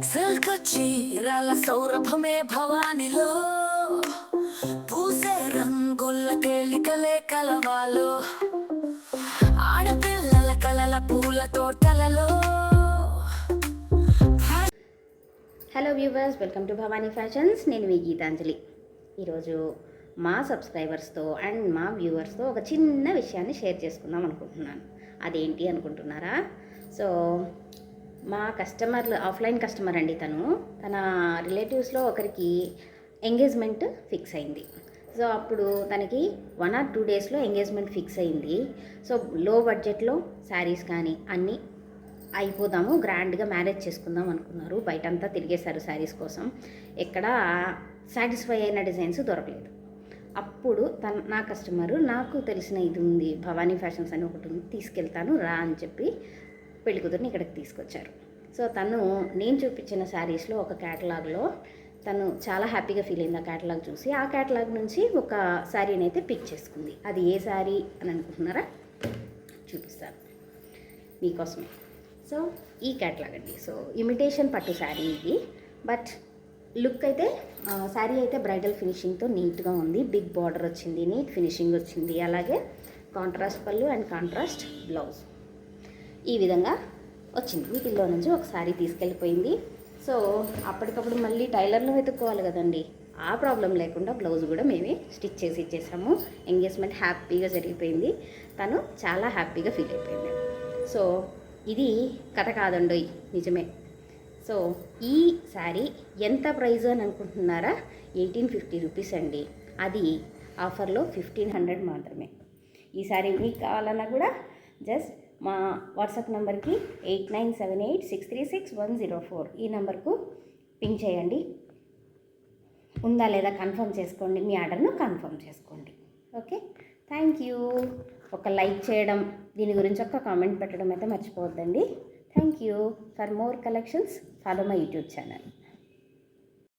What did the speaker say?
Silk చీరల సౌరభమే భవానిలో పూసే రంగుల తేలికలే కలవాలో ఆడపిల్లల కలల పూల తోటలలో. Hello viewers, welcome to Bhavani fashions. నేను మీ గీతాంజలి. ఈరోజు మా సబ్స్క్రైబర్స్తో అండ్ మా వ్యూవర్స్తో ఒక చిన్న విషయాన్ని షేర్ చేసుకుందాం అనుకుంటున్నాను. అదేంటి అనుకుంటున్నారా? సో మా కస్టమర్లు, ఆఫ్లైన్ కస్టమర్ అండి. తన రిలేటివ్స్లో ఒకరికి ఎంగేజ్మెంట్ ఫిక్స్ అయింది. సో అప్పుడు తనకి 1 or 2 డేస్లో ఎంగేజ్మెంట్ ఫిక్స్ అయింది. సో లో బడ్జెట్లో శారీస్ కానీ అన్నీ అయిపోదాము, గ్రాండ్గా మ్యారేజ్ చేసుకుందాం అనుకున్నారు. బయటంతా తిరిగేశారు శారీస్ కోసం. ఎక్కడ సాటిస్ఫై అయిన డిజైన్స్ దొరకలేదు. అప్పుడు నా కస్టమరు, నాకు తెలిసిన ఇది ఉంది, భవానీ ఫ్యాషన్స్ అని ఒకటి ఉంది, తీసుకెళ్తాను రా అని చెప్పి పెళ్ళికూతురిని ఇక్కడికి తీసుకొచ్చారు. సో నేను చూపించిన శారీస్లో ఒక క్యాటలాగ్లో తను చాలా హ్యాపీగా ఫీల్ అయింది. ఆ క్యాటలాగ్ చూసి ఆ క్యాటలాగ్ నుంచి ఒక శారీని అయితే పిక్ చేసుకుంది. అది ఏ శారీ అని అనుకుంటున్నారా? చూపిస్తాను మీకోసమే. సో ఈ క్యాటలాగ్ అండి. సో ఇమిటేషన్ పట్టు శారీ ఇది. బట్ లుక్ అయితే శారీ అయితే బ్రైడల్ ఫినిషింగ్తో నీట్గా ఉంది. బిగ్ బార్డర్ వచ్చింది, నీట్ ఫినిషింగ్ వచ్చింది. అలాగే కాంట్రాస్ట్ పళ్ళు అండ్ కాంట్రాస్ట్ బ్లౌజ్ ఈ విధంగా వచ్చింది. వీటిల్లో నుంచి ఒక శారీ తీసుకెళ్ళిపోయింది. సో అప్పటికప్పుడు మళ్ళీ టైలర్లో వెతుక్కోవాలి కదండి. ఆ ప్రాబ్లం లేకుండా బ్లౌజ్ కూడా మేమే స్టిచ్ చేసి ఇచ్చేసాము. ఎంగేజ్మెంట్ హ్యాపీగా జరిగిపోయింది. తను చాలా హ్యాపీగా ఫీల్ అయిపోయింది. సో ఇది కథ కాదండి, నిజమే. సో ఈ శారీ ఎంత ప్రైజ్ అని అనుకుంటున్నారా? 1850 రూపీస్ అండి. అది ఆఫర్లో 1500 మాత్రమే. ఈ శారీ మీకు కావాలన్నా కూడా జస్ట్ మా వాట్సాప్ నెంబర్కి 8978636104 ఈ నెంబర్కు పింక్ చేయండి. ఉందా లేదా కన్ఫర్మ్ చేసుకోండి. మీ ఆర్డర్ను కన్ఫర్మ్ చేసుకోండి. Okay, thank you. ఒక లైక్ చేయడం, దీని గురించి ఒక కామెంట్ పెట్టడం అయితే మర్చిపోవద్దండి. Thank you. For more collections follow my YouTube channel.